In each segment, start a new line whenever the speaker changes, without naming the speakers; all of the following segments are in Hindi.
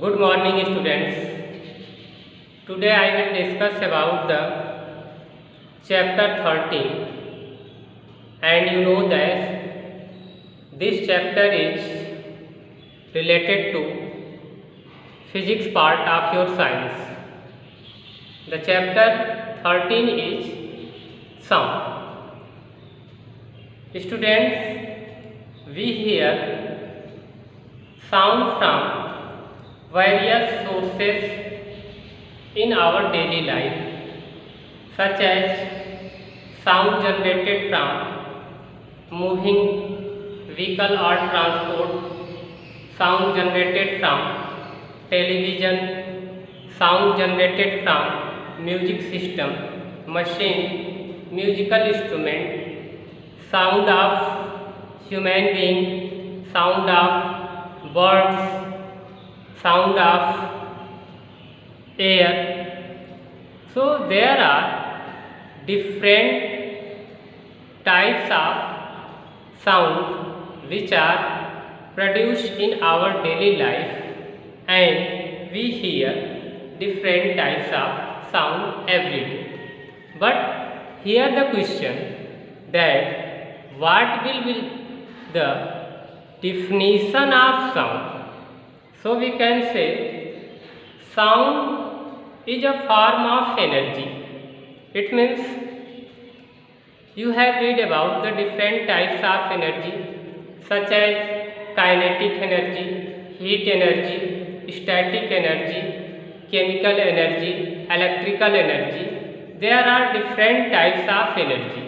Good morning, students. Today I will discuss about the chapter 13, and you know that this chapter is related to physics part of your science. The chapter 13 is sound. Students, we hear sound from various sources in our daily life, such as sound generated from moving vehicle or transport, sound generated from television, sound generated from music system, machine, musical instrument, sound of human being, sound of birds, sound of air. So there are different types of sound which are produced in our daily life, and we hear different types of sound every day. But here the question that what will be the definition of sound? So we can say sound is a form of energy. It means you have read about the different types of energy, such as kinetic energy, heat energy, static energy, chemical energy, electrical energy. There are different types of energy.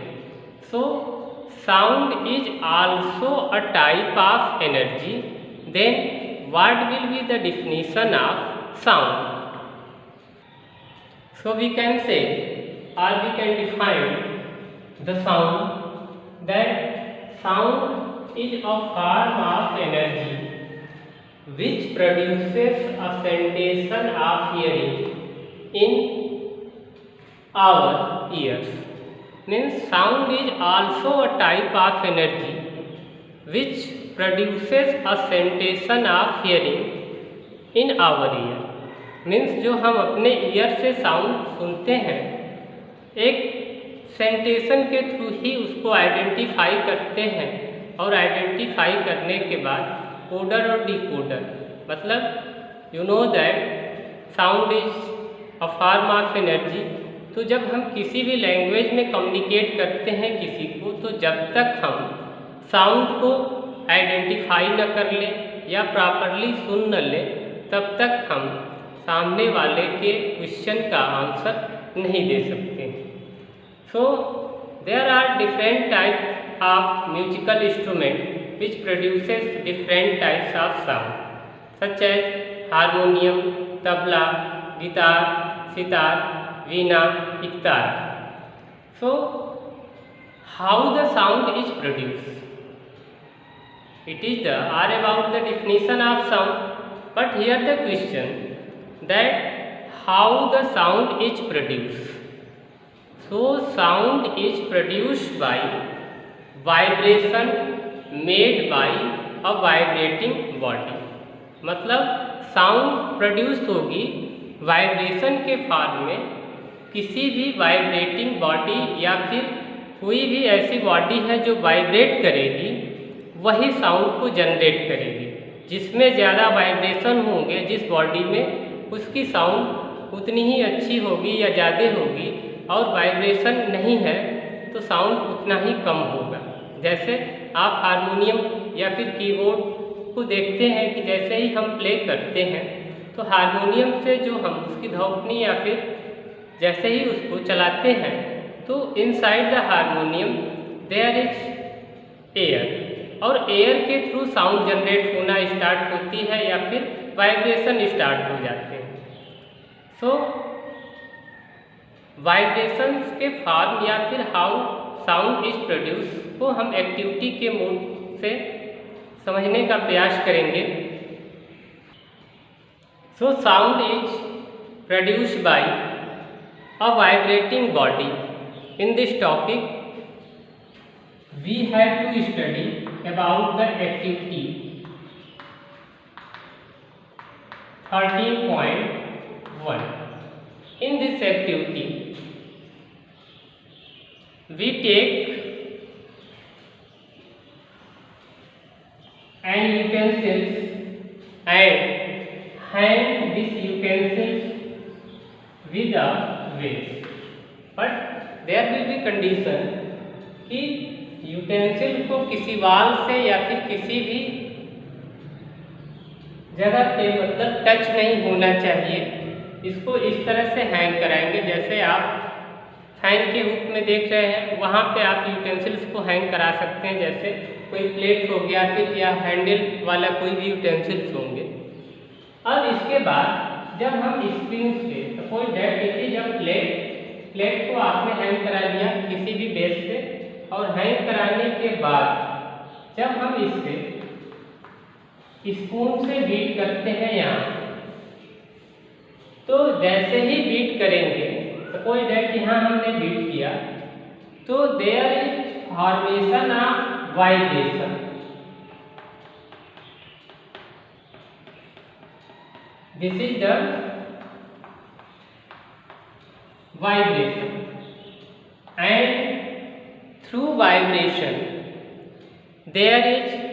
So sound is also a type of energy. Then what will be the definition of sound? So we can say, or we can define the sound that sound is a form of energy which produces a sensation of hearing in our ears. Means sound is also a type of energy which produces a sensation of hearing in our ear. Means जो हम अपने ईयर से साउंड सुनते हैं, एक सेंटेशन के थ्रू ही उसको आइडेंटिफाई करते हैं, और आइडेंटिफाई करने के बाद कोडर और डिकोडर, मतलब you know that sound is a form of energy. तो जब हम किसी भी लैंग्वेज में कम्युनिकेट करते हैं किसी को, तो जब तक हम साउंड को आइडेंटिफाई न कर ले या प्रॉपरली सुन न ले, तब तक हम सामने वाले के क्वेश्चन का आंसर नहीं दे सकते। So there are different type of musical instrument which produces different types of sound, such as harmonium, tabla, guitar, sitar, veena, iktar. So how the sound is produced? It is the are about the definition of sound, but here the question that how the sound is produced. So sound is produced by vibration made by a vibrating body. मतलब साउंड प्रोड्यूस होगी वाइब्रेशन के फॉर्म में किसी भी वाइब्रेटिंग बॉडी, या फिर कोई भी ऐसी बॉडी है जो वाइब्रेट करेगी, वही साउंड को जनरेट करेगी। जिसमें ज़्यादा वाइब्रेशन होंगे जिस बॉडी में, उसकी साउंड उतनी ही अच्छी होगी या ज़्यादा होगी, और वाइब्रेशन नहीं है तो साउंड उतना ही कम होगा। जैसे आप हारमोनियम या फिर कीबोर्ड को देखते हैं कि जैसे ही हम प्ले करते हैं, तो हारमोनियम से जो हम उसकी धौकनी या फिर जैसे ही उसको चलाते हैं, तो inside the harmonium there is air, और एयर के थ्रू साउंड जनरेट होना स्टार्ट होती है या फिर वाइब्रेशन स्टार्ट हो जाते हैं। सो वाइब्रेशंस के फॉर्म या फिर हाउ साउंड इज प्रोड्यूस को हम एक्टिविटी के मोड से समझने का प्रयास करेंगे। So sound is produced by a vibrating body. In this topic we have to study about the activity 13.1. In this activity, we take an utensils and hang this utensils with a vase. But there will be condition कि यूटेंसिल को किसी वाल से या फिर किसी भी जगह पे मतलब टच नहीं होना चाहिए। इसको इस तरह से हैंग कराएंगे, जैसे आप फैन के हुक में देख रहे हैं, वहाँ पे आप यूटेंसिल्स को हैंग करा सकते हैं। जैसे कोई प्लेट हो गया फिर या हैंडल वाला कोई भी यूटेंसिल्स होंगे। अब इसके बाद जब हम स्प्रिंग से सपोज दैट जब प्लेट को आपने हैंग करा लिया किसी भी बेस से, और हैंग कराने के बाद जब हम इससे स्पून से बीट करते हैं यहाँ, तो जैसे ही बीट करेंगे सपोज दैट यहाँ हमने बीट किया तो there is formation of vibration. This is the vibration and through vibration there is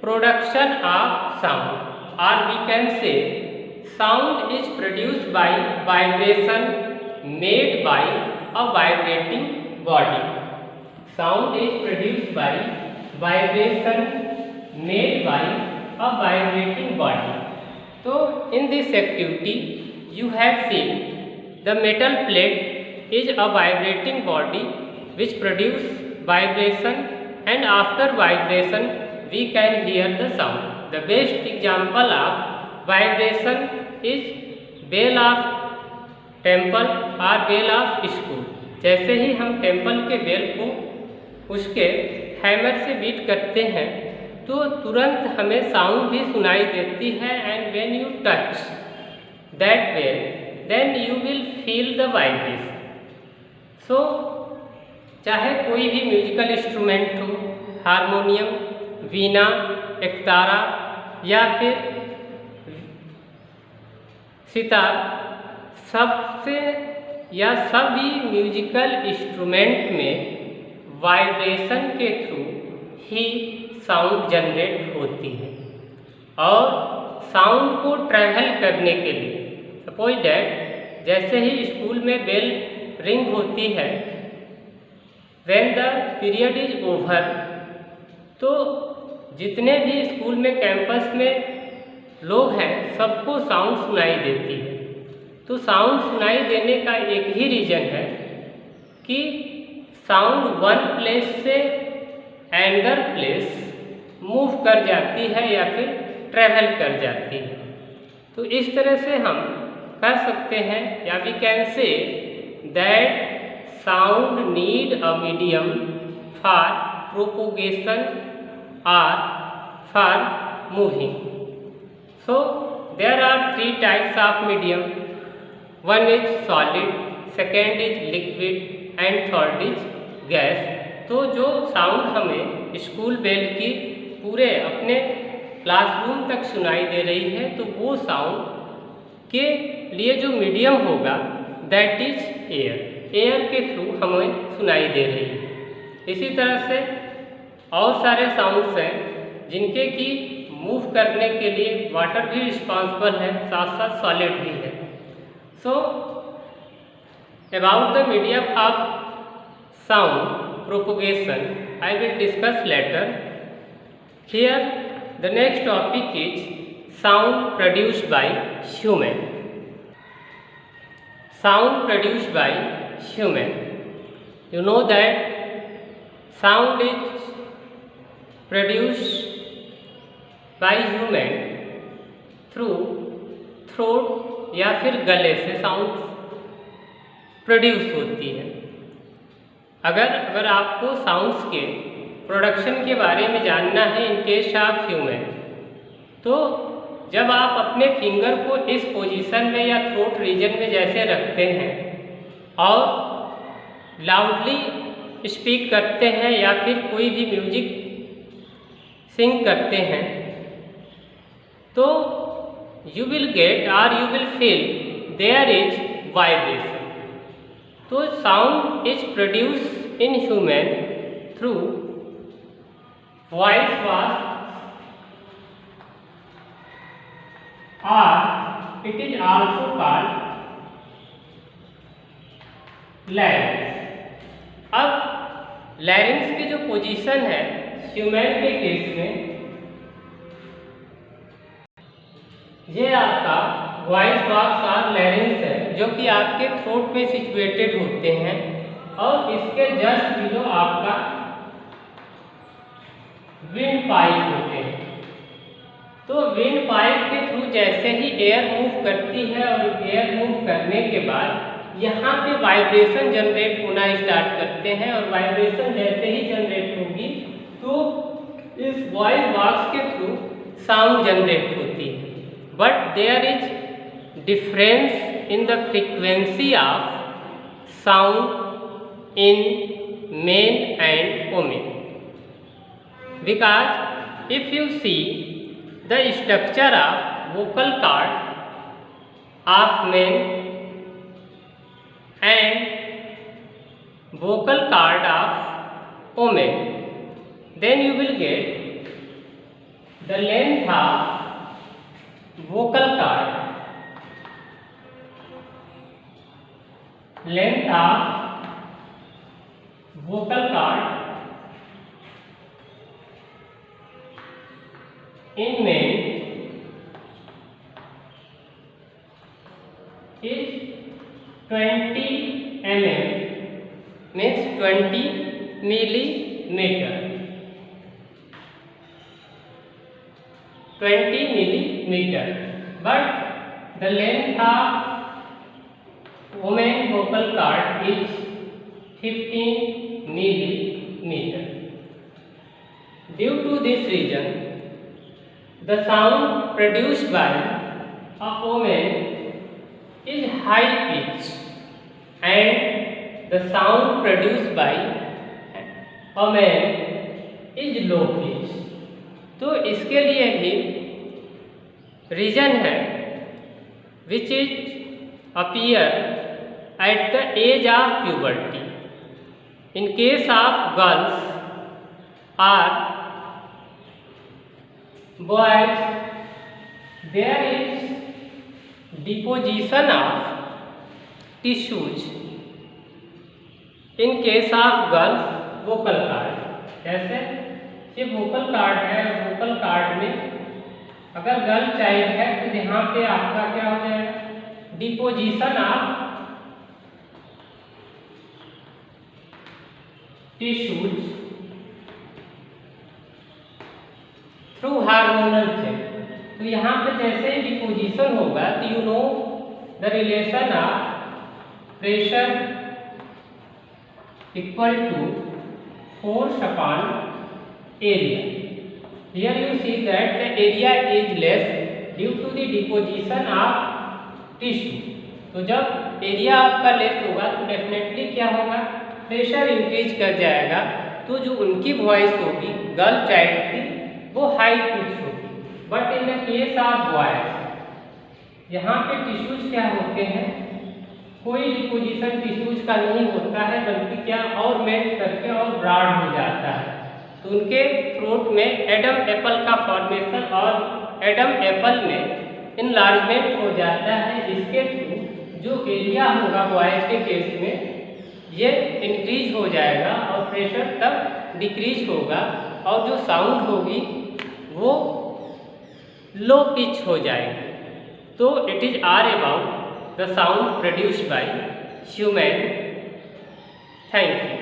production of sound, or we can say sound is produced by vibration made by a vibrating body. Sound is produced by vibration made by a vibrating body. So in this activity you have seen the metal plate is a vibrating body which produce vibration, and after vibration we can hear the sound. The best example of vibration is bell of temple or bell of school. जैसे ही हम टेम्पल के बेल को उसके हैमर से बीट करते हैं तो तुरंत हमें साउंड भी सुनाई देती है, and when you touch that bell then you will feel the vibration. So चाहे कोई भी म्यूजिकल इंस्ट्रूमेंट हो, हारमोनियम, वीणा, एकतारा या फिर सितार, सबसे या सभी म्यूजिकल इंस्ट्रूमेंट में वाइब्रेशन के थ्रू ही साउंड जनरेट होती है। और साउंड को ट्रैवल करने के लिए सपोज दैट जैसे ही स्कूल में बेल रिंग होती है, when the period is over, तो जितने भी स्कूल में कैंपस में लोग हैं सबको साउंड सुनाई देती है। तो साउंड सुनाई देने का एक ही रीज़न है कि साउंड वन प्लेस से एंदर प्लेस मूव कर जाती है या फिर ट्रैवल कर जाती है। तो इस तरह से हम कर सकते हैं, या we can say that sound need a medium for propagation or for moving. So there are three types of medium. One is solid, second is liquid and third is gas. तो जो साउंड हमें स्कूल बेल की पूरे अपने क्लासरूम तक सुनाई दे रही है, तो वो साउंड के लिए जो मीडियम होगा दैट इज एयर। एयर के थ्रू हमें सुनाई दे रही है। इसी तरह से और सारे साउंड्स हैं जिनके कि मूव करने के लिए वाटर भी रिस्पॉन्सिबल है, साथ साथ सॉलिड भी है। So about the medium of sound propagation I will discuss later. Here the next topic is sound produced by human. Sound produced by human, you know that sound is produced by human through throat या फिर गले से साउंड प्रोड्यूस होती है। अगर आपको साउंड्स के प्रोडक्शन के बारे में जानना है इन केस ऑफ ह्यूमन, तो जब आप अपने फिंगर को इस पोजीशन में या थ्रोट रीजन में जैसे रखते हैं और लाउडली स्पीक करते हैं या फिर कोई भी म्यूजिक सिंग करते हैं, तो you will get or you will feel there is vibration. So sound is produced in human through voice was, or it is also called larynx. अब लैरिंक्स की जो पोजीशन है ह्यूमन के केस में, ये आपका वॉइस बॉक्स और लैरिंक्स है जो कि आपके थ्रोट में सिचुएटेड होते हैं, और इसके जस्ट बिलो आपका विंड पाइप होते हैं। तो विंड पाइप के थ्रू जैसे ही एयर मूव करती है और एयर मूव करने के बाद यहाँ पे वाइब्रेशन जनरेट होना स्टार्ट करते हैं, और वाइब्रेशन जैसे ही जनरेट होगी तो इस वॉइस बॉक्स के थ्रू साउंड जनरेट होती है। But there is difference in the frequency of sound in male and women, because if you see the structure of vocal cord of men and vocal cord of women, then you will get the length of vocal cord, length of vocal cord in men is 20 mm, means 20 millimeter, 20 millimeter. But the length of women vocal cord is 15 millimeter. Due to this reason, the sound produced by a woman is high pitch and the sound produced by a man is low pitch. तो इसके लिए भी रीजन है which is appear at the age of puberty. In case of girls or boys, there is deposition of tissues. In case of girls, vocal cord, जैसे ये vocal cord है, vocal cord में अगर गर्ल चाइल्ड है तो यहाँ पे आपका क्या हो जाएगा, deposition of tissues through hormonal change. तो यहाँ पे जैसे ही डिपोजिशन होगा तो you know the relation of pressure equal to force upon area. Here you see that the area is less due to the deposition of tissue. तो जब एरिया आपका लेस होगा तो डेफिनेटली क्या होगा, प्रेशर इंक्रीज कर जाएगा। तो जो उनकी वॉइस होगी गर्ल चाइल्ड की वो हाई पिच होगी। But in the case of voice यहाँ पे टिश्यूज क्या होते हैं, कोई डिपोजिशन टिश्यूज का नहीं होता है, बल्कि क्या और मेल्ट करके और ब्रॉड हो जाता है। तो उनके थ्रोट में एडम एप्पल का फॉर्मेशन और एडम एप्पल में इनलार्जमेंट हो जाता है, जिसके थ्रू जो एरिया होगा वॉइस के केस में ये इंक्रीज हो जाएगा और प्रेशर तब डिक्रीज होगा और जो साउंड होगी वो लो पिच हो जाएगी। तो it is are about the sound produced by human. Thank you.